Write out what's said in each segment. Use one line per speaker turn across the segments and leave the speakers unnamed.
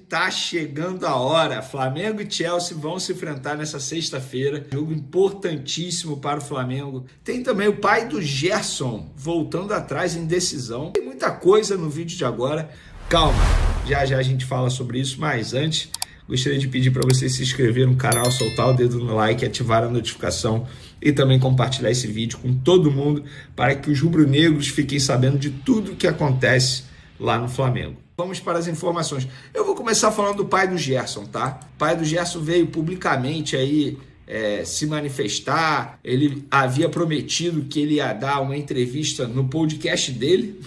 Tá chegando a hora. Flamengo e Chelsea vão se enfrentar nessa sexta-feira. Jogo importantíssimo para o Flamengo. Tem também o pai do Gerson voltando atrás em decisão. Tem muita coisa no vídeo de agora. Calma, já a gente fala sobre isso, mas antes gostaria de pedir para você se inscrever no canal, soltar o dedo no like, ativar a notificação e também compartilhar esse vídeo com todo mundo para que os rubro-negros fiquem sabendo de tudo o que acontece lá no Flamengo. Vamos para as informações. Eu vou começar falando do pai do Gerson, tá? O pai do Gerson veio publicamente aí se manifestar. Ele havia prometido que ele ia dar uma entrevista no podcast dele.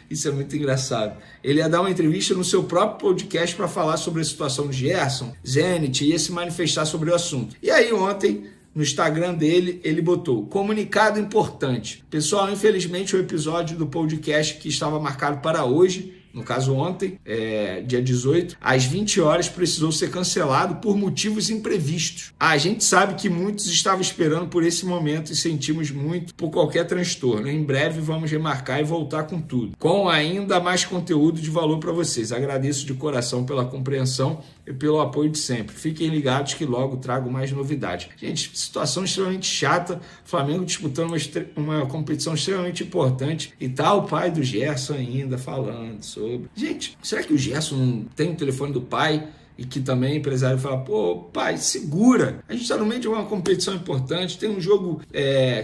Isso é muito engraçado. Ele ia dar uma entrevista no seu próprio podcast para falar sobre a situação do Gerson, Zenit, e ia se manifestar sobre o assunto. E aí ontem, no Instagram dele, ele botou: comunicado importante. Pessoal, infelizmente o episódio do podcast que estava marcado para hoje, no caso ontem, dia 18, às 20 horas, precisou ser cancelado por motivos imprevistos. A gente sabe que muitos estavam esperando por esse momento e sentimos muito por qualquer transtorno. Em breve vamos remarcar e voltar com tudo, com ainda mais conteúdo de valor para vocês. Agradeço de coração pela compreensão e pelo apoio de sempre. Fiquem ligados que logo trago mais novidades. Gente, situação extremamente chata, Flamengo disputando uma competição extremamente importante e tá o pai do Gerson ainda falando sobre... Gente, será que o Gerson não tem o telefone do pai e que também o empresário fala: pô, pai, segura, a gente está no meio de uma competição importante, tem um jogo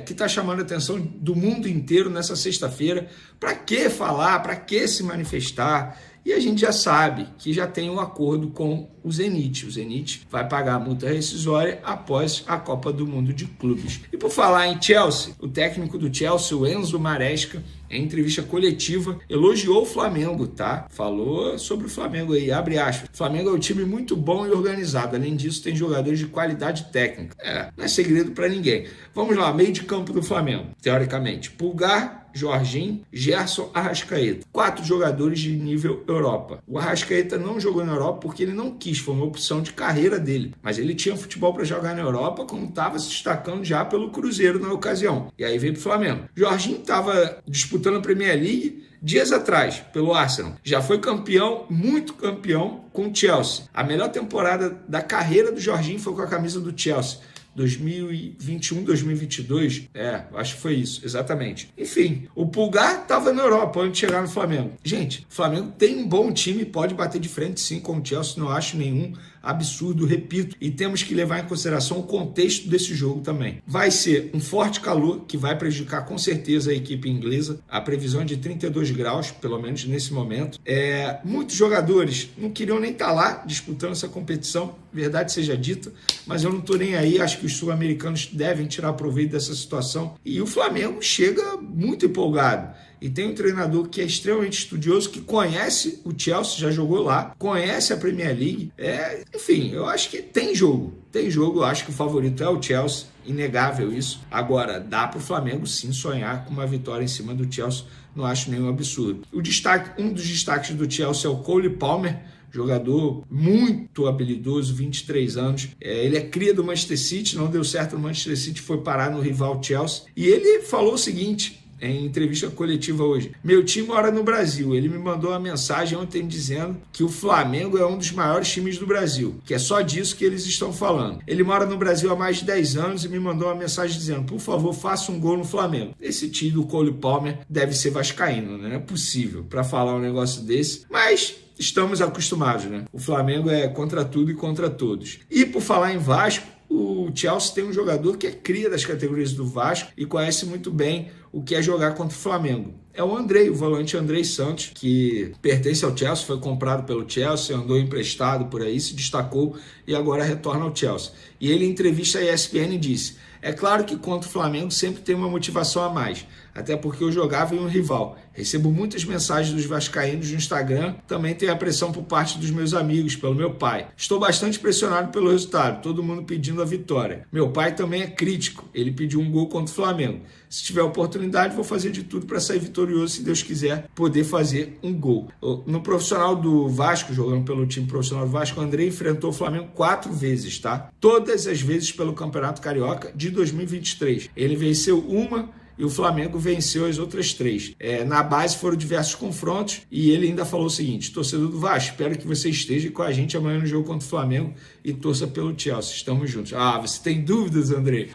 que está chamando a atenção do mundo inteiro nessa sexta-feira, para que falar, para que se manifestar? E a gente já sabe que já tem um acordo com o Zenit. O Zenit vai pagar a multa rescisória após a Copa do Mundo de Clubes. E por falar em Chelsea, o técnico do Chelsea, o Enzo Maresca, em entrevista coletiva, elogiou o Flamengo, tá? Falou sobre o Flamengo aí, abre aspas. O Flamengo é um time muito bom e organizado. Além disso, tem jogadores de qualidade técnica. Não é segredo para ninguém. Vamos lá, meio de campo do Flamengo, teoricamente. Pulgar, Jorginho, Gerson, Arrascaeta. 4 jogadores de nível Europa. O Arrascaeta não jogou na Europa porque ele não quis, foi uma opção de carreira dele. Mas ele tinha futebol para jogar na Europa, como estava se destacando já pelo Cruzeiro na ocasião. E aí veio para o Flamengo. Jorginho estava disputando a Premier League dias atrás, pelo Arsenal. Já foi campeão, muito campeão, com o Chelsea. A melhor temporada da carreira do Jorginho foi com a camisa do Chelsea. 2021, 2022, acho que foi isso, exatamente. Enfim, o Pulgar estava na Europa antes de chegar no Flamengo. Gente, o Flamengo tem um bom time, pode bater de frente sim com o Chelsea, não acho nenhum absurdo, repito, e temos que levar em consideração o contexto desse jogo também. Vai ser um forte calor que vai prejudicar com certeza a equipe inglesa, a previsão é de 32 graus, pelo menos nesse momento. Muitos jogadores não queriam nem estar lá disputando essa competição, verdade seja dita, mas eu não estou nem aí, acho que os sul-americanos devem tirar proveito dessa situação, e o Flamengo chega muito empolgado. E tem um treinador que é extremamente estudioso, que conhece o Chelsea, já jogou lá, conhece a Premier League. Enfim, eu acho que tem jogo. Tem jogo, eu acho que o favorito é o Chelsea, inegável isso. Agora, dá para o Flamengo sim sonhar com uma vitória em cima do Chelsea, não acho nenhum absurdo. Um dos destaques do Chelsea é o Cole Palmer, jogador muito habilidoso, 23 anos. Ele é cria do Manchester City, não deu certo no Manchester City, foi parar no rival Chelsea. E ele falou o seguinte, em entrevista coletiva hoje: meu time mora no Brasil, ele me mandou uma mensagem ontem dizendo que o Flamengo é um dos maiores times do Brasil, que é só disso que eles estão falando. Ele mora no Brasil há mais de 10 anos e me mandou uma mensagem dizendo: por favor, faça um gol no Flamengo. Esse time do Cole Palmer deve ser vascaíno, né? Não é possível para falar um negócio desse, mas estamos acostumados, né? O Flamengo é contra tudo e contra todos. E por falar em Vasco, o Chelsea tem um jogador que é cria das categorias do Vasco e conhece muito bem o que é jogar contra o Flamengo. É o Andrei, o volante Andrei Santos, que pertence ao Chelsea, foi comprado pelo Chelsea, andou emprestado por aí, se destacou e agora retorna ao Chelsea. E ele, em entrevista à ESPN, disse: é claro que contra o Flamengo sempre tem uma motivação a mais, até porque eu jogava em um rival. Recebo muitas mensagens dos vascaínos no Instagram, também tem a pressão por parte dos meus amigos, pelo meu pai. Estou bastante pressionado pelo resultado, todo mundo pedindo a vitória. Meu pai também é crítico, ele pediu um gol contra o Flamengo. Se tiver oportunidade, vou fazer de tudo para sair vitorioso, se Deus quiser, poder fazer um gol. No profissional do Vasco, jogando pelo time profissional do Vasco, o Andrei enfrentou o Flamengo 4 vezes, tá? Todas as vezes pelo Campeonato Carioca de 2023. Ele venceu uma e o Flamengo venceu as outras 3. Na base foram diversos confrontos e ele ainda falou o seguinte: torcedor do Vasco, espero que você esteja com a gente amanhã no jogo contra o Flamengo e torça pelo Chelsea. Estamos juntos. Você tem dúvidas, André?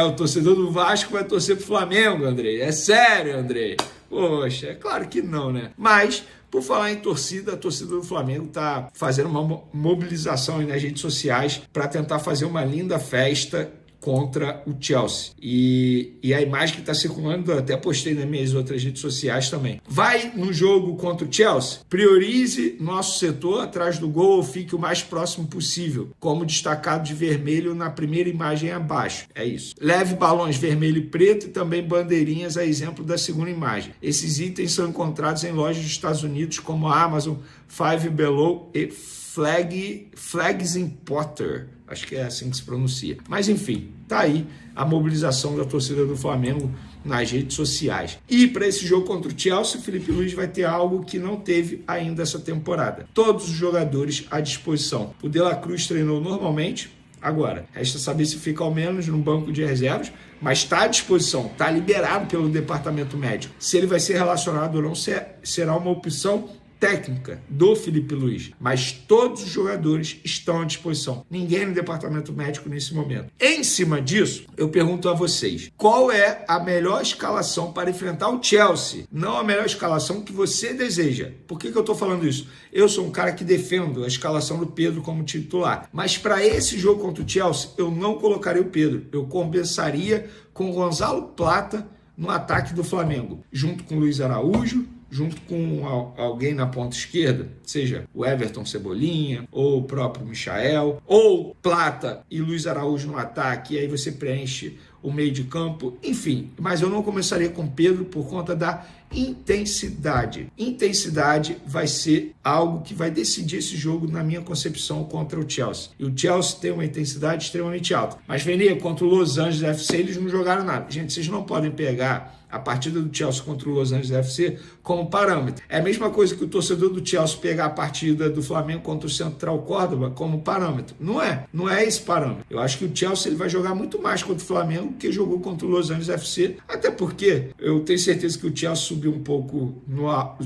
O torcedor do Vasco vai torcer pro Flamengo, André. É sério, André? Poxa, é claro que não, né? Mas, por falar em torcida, a torcida do Flamengo está fazendo uma mobilização aí nas redes sociais para tentar fazer uma linda festa contra o Chelsea. E a imagem que está circulando, eu até postei nas minhas outras redes sociais também. Vai no jogo contra o Chelsea, priorize nosso setor atrás do gol ou fique o mais próximo possível, como destacado de vermelho na primeira imagem abaixo. É isso. Leve balões vermelho e preto e também bandeirinhas, a exemplo da segunda imagem. Esses itens são encontrados em lojas dos Estados Unidos como a Amazon, Five Below e Flags Importer. Acho que é assim que se pronuncia. Mas enfim, tá aí a mobilização da torcida do Flamengo nas redes sociais. E para esse jogo contra o Chelsea, o Felipe Luiz vai ter algo que não teve ainda essa temporada. Todos os jogadores à disposição. O De La Cruz treinou normalmente. Agora, resta saber se fica ao menos no banco de reservas, mas está à disposição, está liberado pelo departamento médico. Se ele vai ser relacionado ou não, será uma opção técnica do Felipe Luiz, mas todos os jogadores estão à disposição. Ninguém no departamento médico nesse momento. Em cima disso, eu pergunto a vocês, qual é a melhor escalação para enfrentar o Chelsea? Não a melhor escalação que você deseja. Por que eu estou falando isso? Eu sou um cara que defendo a escalação do Pedro como titular, mas para esse jogo contra o Chelsea, eu não colocaria o Pedro. Eu começaria com o Gonzalo Plata no ataque do Flamengo, junto com o Luiz Araújo, junto com alguém na ponta esquerda, seja o Everton Cebolinha, ou o próprio Michael, ou Plata e Luiz Araújo no ataque, e aí você preenche o meio de campo, enfim. Mas eu não começaria com Pedro por conta da intensidade. Intensidade vai ser algo que vai decidir esse jogo, na minha concepção, contra o Chelsea. E o Chelsea tem uma intensidade extremamente alta. Mas, Venia, contra o Los Angeles FC, eles não jogaram nada. Gente, vocês não podem pegar a partida do Chelsea contra o Los Angeles FC como parâmetro. É a mesma coisa que o torcedor do Chelsea pegar a partida do Flamengo contra o Central Córdoba como parâmetro. Não é esse parâmetro. Eu acho que o Chelsea ele vai jogar muito mais contra o Flamengo que jogou contra o Los Angeles FC, até porque eu tenho certeza que o Chelsea subiu um pouco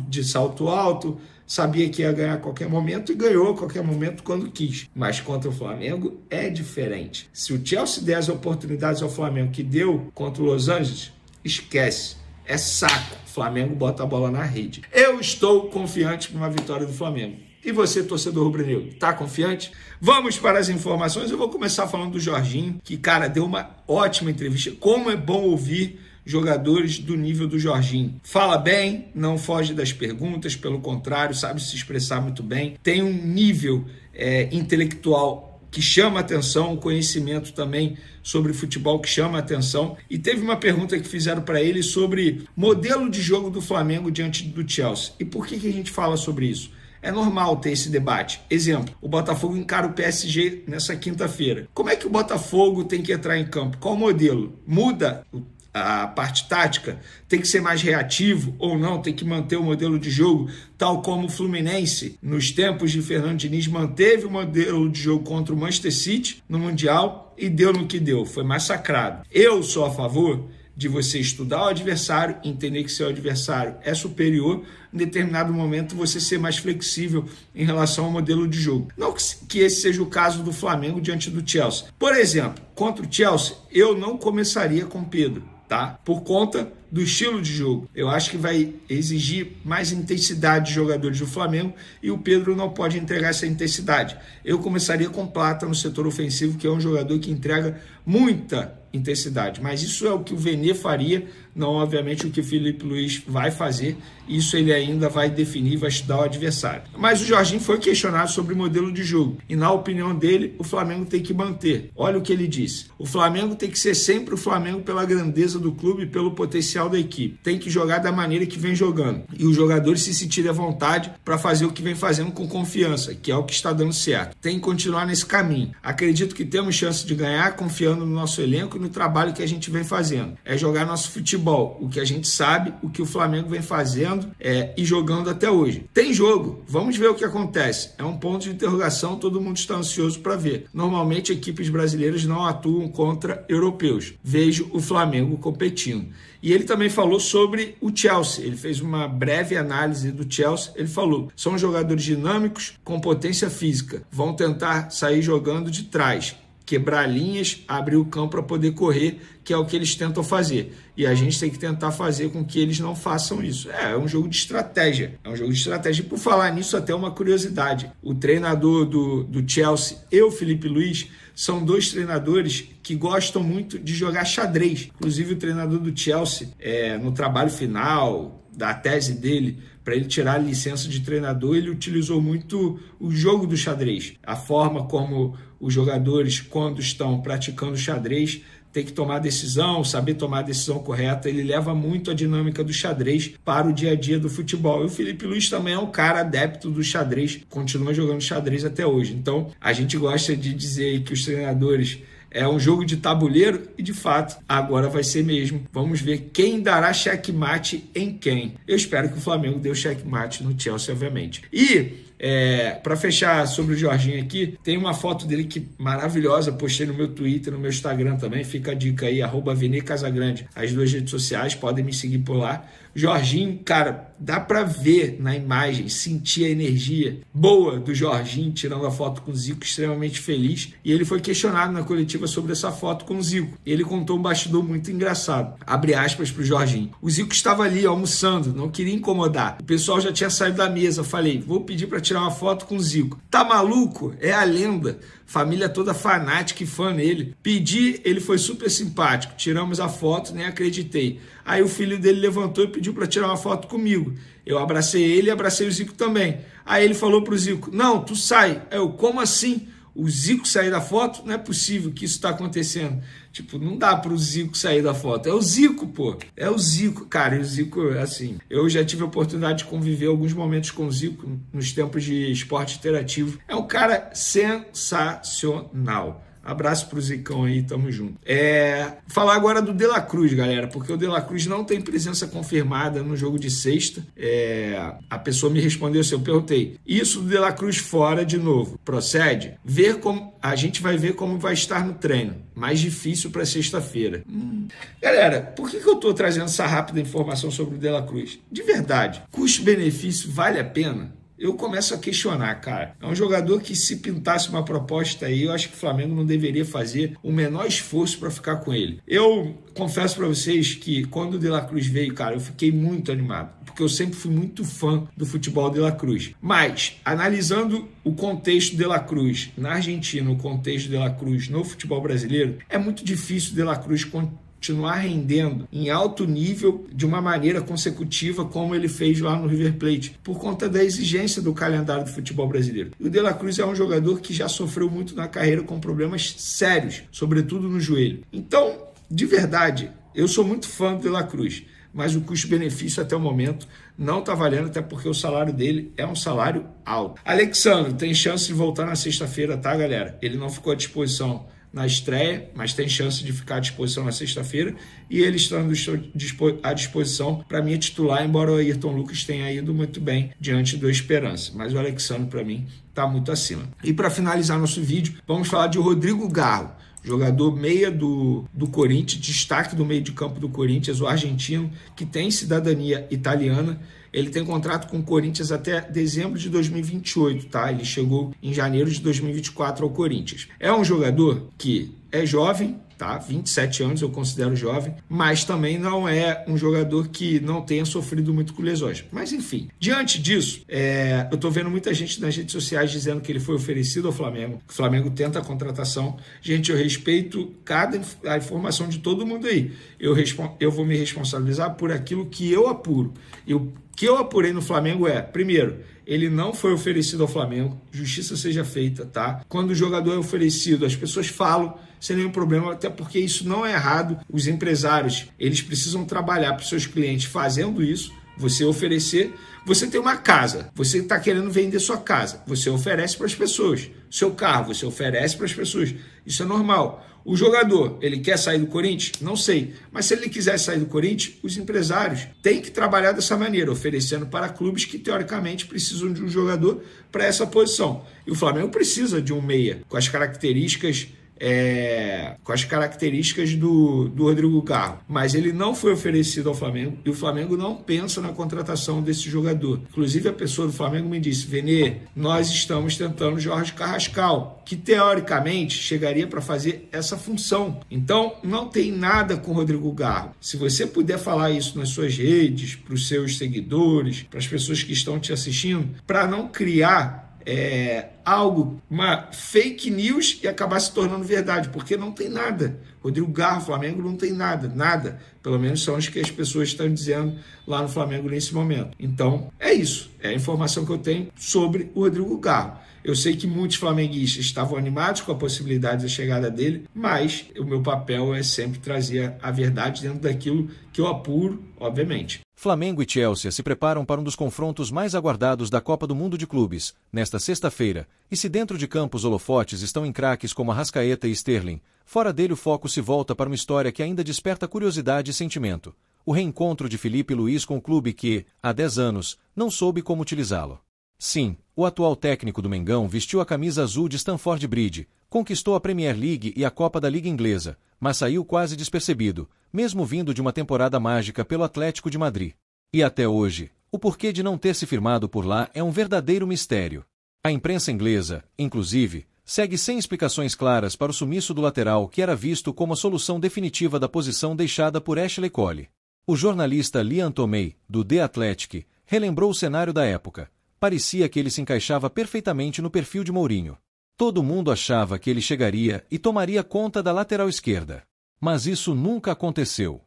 de salto alto, sabia que ia ganhar a qualquer momento e ganhou a qualquer momento quando quis. Mas contra o Flamengo é diferente. Se o Chelsea der as oportunidades ao Flamengo que deu contra o Los Angeles, esquece. É saco. O Flamengo bota a bola na rede. Eu estou confiante para uma vitória do Flamengo. E você, torcedor rubro-negro, tá confiante? Vamos para as informações. Eu vou começar falando do Jorginho, que, cara, deu uma ótima entrevista. Como é bom ouvir jogadores do nível do Jorginho. Fala bem, não foge das perguntas, pelo contrário, sabe se expressar muito bem. Tem um nível intelectual que chama atenção, um conhecimento também sobre futebol que chama atenção. E teve uma pergunta que fizeram para ele sobre modelo de jogo do Flamengo diante do Chelsea. E por que a gente fala sobre isso? É normal ter esse debate. Exemplo, o Botafogo encara o PSG nessa quinta-feira. Como é que o Botafogo tem que entrar em campo? Qual modelo? Muda a parte tática? Tem que ser mais reativo ou não? Tem que manter o modelo de jogo tal como o Fluminense, nos tempos de Fernando Diniz, manteve o modelo de jogo contra o Manchester City no Mundial e deu no que deu, foi massacrado. Eu sou a favor de você estudar o adversário, entender que seu adversário é superior, em determinado momento você ser mais flexível em relação ao modelo de jogo. Não que esse seja o caso do Flamengo diante do Chelsea. Por exemplo, contra o Chelsea, eu não começaria com Pedro, tá? Por conta do estilo de jogo. Eu acho que vai exigir mais intensidade de jogadores do Flamengo e o Pedro não pode entregar essa intensidade. Eu começaria com Plata no setor ofensivo, que é um jogador que entrega muita intensidade, mas isso é o que o Vene faria, não obviamente o que o Felipe Luiz vai fazer. Isso ele ainda vai definir, vai estudar o adversário. Mas o Jorginho foi questionado sobre o modelo de jogo e, na opinião dele, o Flamengo tem que manter. Olha o que ele disse: o Flamengo tem que ser sempre o Flamengo pela grandeza do clube e pelo potencial diferencial da equipe. Tem que jogar da maneira que vem jogando. E os jogadores se sentirem à vontade para fazer o que vem fazendo com confiança, que é o que está dando certo. Tem que continuar nesse caminho. Acredito que temos chance de ganhar confiando no nosso elenco e no trabalho que a gente vem fazendo. É jogar nosso futebol, o que a gente sabe, o que o Flamengo vem fazendo e jogando até hoje. Tem jogo, vamos ver o que acontece. É um ponto de interrogação, todo mundo está ansioso para ver. Normalmente equipes brasileiras não atuam contra europeus. Vejo o Flamengo competindo. E ele também falou sobre o Chelsea. Ele fez uma breve análise do Chelsea. Ele falou: são jogadores dinâmicos com potência física. Vão tentar sair jogando de trás, quebrar linhas, abrir o campo para poder correr, que é o que eles tentam fazer. E a gente tem que tentar fazer com que eles não façam isso. É um jogo de estratégia. É um jogo de estratégia. E por falar nisso, até uma curiosidade. O treinador do Chelsea e o Felipe Luiz são dois treinadores que gostam muito de jogar xadrez. Inclusive, o treinador do Chelsea, no trabalho final da tese dele, para ele tirar a licença de treinador, ele utilizou muito o jogo do xadrez. A forma como os jogadores, quando estão praticando xadrez, tem que tomar decisão, saber tomar a decisão correta. Ele leva muito a dinâmica do xadrez para o dia a dia do futebol. E o Felipe Luiz também é um cara adepto do xadrez, continua jogando xadrez até hoje. Então, a gente gosta de dizer que os treinadores é um jogo de tabuleiro e, de fato, agora vai ser mesmo. Vamos ver quem dará checkmate em quem. Eu espero que o Flamengo dê o checkmate no Chelsea, obviamente. E para fechar sobre o Jorginho aqui, tem uma foto dele que maravilhosa, postei no meu Twitter, no meu Instagram também, fica a dica aí, @VeneCasagrande, as duas redes sociais, podem me seguir por lá. Jorginho, cara, dá pra ver na imagem, sentir a energia boa do Jorginho tirando a foto com o Zico, extremamente feliz, e ele foi questionado na coletiva sobre essa foto com o Zico. Ele contou um bastidor muito engraçado, abre aspas pro Jorginho: o Zico estava ali almoçando, não queria incomodar, o pessoal já tinha saído da mesa, falei, vou pedir para tirar uma foto com o Zico. Tá maluco? É a lenda. Família toda fanática e fã nele. Pedi, ele foi super simpático. Tiramos a foto, nem acreditei. Aí o filho dele levantou e pediu para tirar uma foto comigo. Eu abracei ele e abracei o Zico também. Aí ele falou pro Zico: não, tu sai. Eu, como assim? O Zico sair da foto? Não é possível que isso está acontecendo. Tipo, não dá para o Zico sair da foto. É o Zico, pô. É o Zico, cara. E o Zico, assim, eu já tive a oportunidade de conviver alguns momentos com o Zico nos tempos de esporte interativo. É um cara sensacional. Abraço pro Zicão aí, tamo junto. Falar agora do De La Cruz, galera, porque o De La Cruz não tem presença confirmada no jogo de sexta. A pessoa me respondeu assim, eu perguntei, isso do De La Cruz fora de novo, procede? A gente vai ver como vai estar no treino, mais difícil para sexta-feira. Galera, por que eu tô trazendo essa rápida informação sobre o De La Cruz? De verdade, custo-benefício vale a pena? Eu começo a questionar, cara. É um jogador que, se pintasse uma proposta aí, eu acho que o Flamengo não deveria fazer o menor esforço para ficar com ele. Eu confesso para vocês que quando o De La Cruz veio, cara, eu fiquei muito animado, porque eu sempre fui muito fã do futebol De La Cruz. Mas, analisando o contexto De La Cruz na Argentina, o contexto De La Cruz no futebol brasileiro, é muito difícil De La Cruz continuar rendendo em alto nível de uma maneira consecutiva como ele fez lá no River Plate, por conta da exigência do calendário do futebol brasileiro. E o De La Cruz é um jogador que já sofreu muito na carreira com problemas sérios, sobretudo no joelho. Então, de verdade, eu sou muito fã do De La Cruz, mas o custo-benefício até o momento não está valendo, até porque o salário dele é um salário alto. Alexandre tem chance de voltar na sexta-feira, tá, galera? Ele não ficou à disposição na estreia, mas tem chance de ficar à disposição na sexta-feira, e ele estando à disposição, para mim é titular, embora o Ayrton Lucas tenha ido muito bem diante do Esperança, mas o Alexandre para mim está muito acima. E para finalizar nosso vídeo, vamos falar de Rodrigo Garro, jogador meia do Corinthians, destaque do meio de campo do Corinthians, o argentino, que tem cidadania italiana. Ele tem contrato com o Corinthians até dezembro de 2028, tá? Ele chegou em janeiro de 2024 ao Corinthians. É um jogador que é jovem, tá? 27 anos, eu considero jovem, mas também não é um jogador que não tenha sofrido muito com lesões. Mas enfim, diante disso, eu tô vendo muita gente nas redes sociais dizendo que ele foi oferecido ao Flamengo, que o Flamengo tenta a contratação. Gente, eu respeito a informação de todo mundo aí. Eu vou me responsabilizar por aquilo que eu apuro. O que eu apurei no Flamengo primeiro, ele não foi oferecido ao Flamengo, justiça seja feita, tá? Quando o jogador é oferecido, as pessoas falam sem nenhum problema, até porque isso não é errado. Os empresários, eles precisam trabalhar para os seus clientes fazendo isso. Você oferecer, você tem uma casa, você está querendo vender sua casa, você oferece para as pessoas. Seu carro, você oferece para as pessoas. Isso é normal. O jogador, ele quer sair do Corinthians? Não sei. Mas se ele quiser sair do Corinthians, os empresários têm que trabalhar dessa maneira, oferecendo para clubes que, teoricamente, precisam de um jogador para essa posição. E o Flamengo precisa de um meia, com as características do Rodrigo Garro, mas ele não foi oferecido ao Flamengo e o Flamengo não pensa na contratação desse jogador. Inclusive a pessoa do Flamengo me disse: Vene, nós estamos tentando Jorge Carrascal, que teoricamente chegaria para fazer essa função. Então não tem nada com o Rodrigo Garro. Se você puder falar isso nas suas redes, para os seus seguidores, para as pessoas que estão te assistindo, para não criar uma fake news e acabar se tornando verdade, porque não tem nada. Rodrigo Garro, Flamengo, não tem nada. Pelo menos são os que as pessoas estão dizendo lá no Flamengo nesse momento. Então, é isso. É a informação que eu tenho sobre o Rodrigo Garro. Eu sei que muitos flamenguistas estavam animados com a possibilidade da chegada dele, mas o meu papel é sempre trazer a verdade dentro daquilo que eu apuro, obviamente.
Flamengo e Chelsea se preparam para um dos confrontos mais aguardados da Copa do Mundo de Clubes, nesta sexta-feira, e se dentro de campo os holofotes estão em craques como Arrascaeta e Sterling, fora dele o foco se volta para uma história que ainda desperta curiosidade e sentimento: o reencontro de Filipe Luís com o clube que, há 10 anos, não soube como utilizá-lo. Sim, o atual técnico do Mengão vestiu a camisa azul de Stamford Bridge, conquistou a Premier League e a Copa da Liga Inglesa, mas saiu quase despercebido, mesmo vindo de uma temporada mágica pelo Atlético de Madrid. E até hoje, o porquê de não ter se firmado por lá é um verdadeiro mistério. A imprensa inglesa, inclusive, segue sem explicações claras para o sumiço do lateral que era visto como a solução definitiva da posição deixada por Ashley Cole. O jornalista Liam Tomei, do The Athletic, relembrou o cenário da época. Parecia que ele se encaixava perfeitamente no perfil de Mourinho. Todo mundo achava que ele chegaria e tomaria conta da lateral esquerda. Mas isso nunca aconteceu.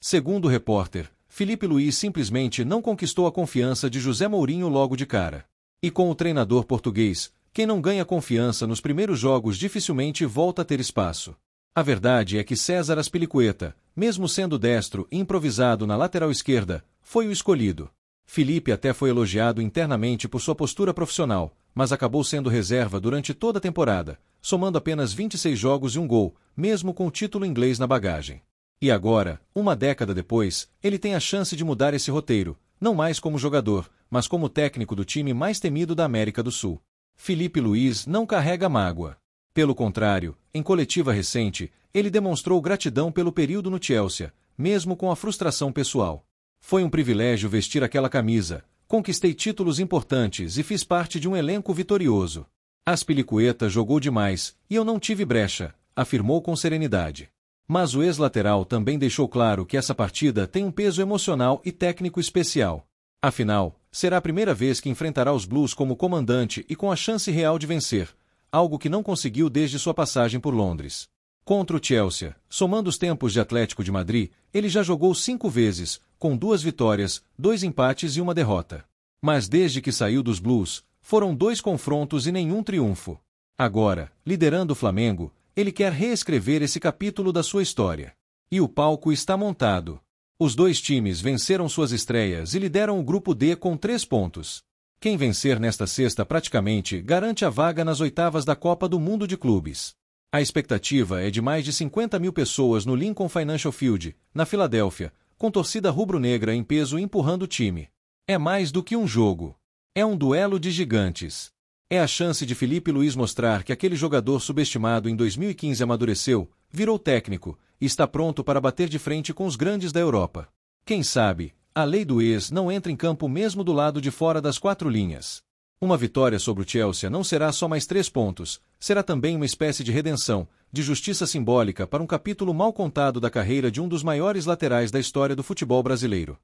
Segundo o repórter, Filipe Luís simplesmente não conquistou a confiança de José Mourinho logo de cara. E com o treinador português, quem não ganha confiança nos primeiros jogos dificilmente volta a ter espaço. A verdade é que César Azpilicueta, mesmo sendo destro e improvisado na lateral esquerda, foi o escolhido. Filipe até foi elogiado internamente por sua postura profissional, mas acabou sendo reserva durante toda a temporada, somando apenas 26 jogos e um gol, mesmo com o título inglês na bagagem. E agora, uma década depois, ele tem a chance de mudar esse roteiro, não mais como jogador, mas como técnico do time mais temido da América do Sul. Filipe Luís não carrega mágoa. Pelo contrário, em coletiva recente, ele demonstrou gratidão pelo período no Chelsea, mesmo com a frustração pessoal. Foi um privilégio vestir aquela camisa, conquistei títulos importantes e fiz parte de um elenco vitorioso. Azpilicueta jogou demais, e eu não tive brecha, afirmou com serenidade. Mas o ex-lateral também deixou claro que essa partida tem um peso emocional e técnico especial. Afinal, será a primeira vez que enfrentará os Blues como comandante e com a chance real de vencer, algo que não conseguiu desde sua passagem por Londres. Contra o Chelsea, somando os tempos de Atlético de Madrid, ele já jogou 5 vezes, com 2 vitórias, 2 empates e 1 derrota. Mas desde que saiu dos Blues, foram 2 confrontos e nenhum triunfo. Agora, liderando o Flamengo, ele quer reescrever esse capítulo da sua história. E o palco está montado. Os 2 times venceram suas estreias e lideram o Grupo D com 3 pontos. Quem vencer nesta sexta praticamente garante a vaga nas oitavas da Copa do Mundo de Clubes. A expectativa é de mais de 50 mil pessoas no Lincoln Financial Field, na Filadélfia, com torcida rubro-negra em peso empurrando o time. É mais do que um jogo. É um duelo de gigantes. É a chance de Filipe Luís mostrar que aquele jogador subestimado em 2015 amadureceu, virou técnico e está pronto para bater de frente com os grandes da Europa. Quem sabe, a lei do ex não entra em campo mesmo do lado de fora das 4 linhas. Uma vitória sobre o Chelsea não será só mais 3 pontos, será também uma espécie de redenção, de justiça simbólica para um capítulo mal contado da carreira de um dos maiores laterais da história do futebol brasileiro.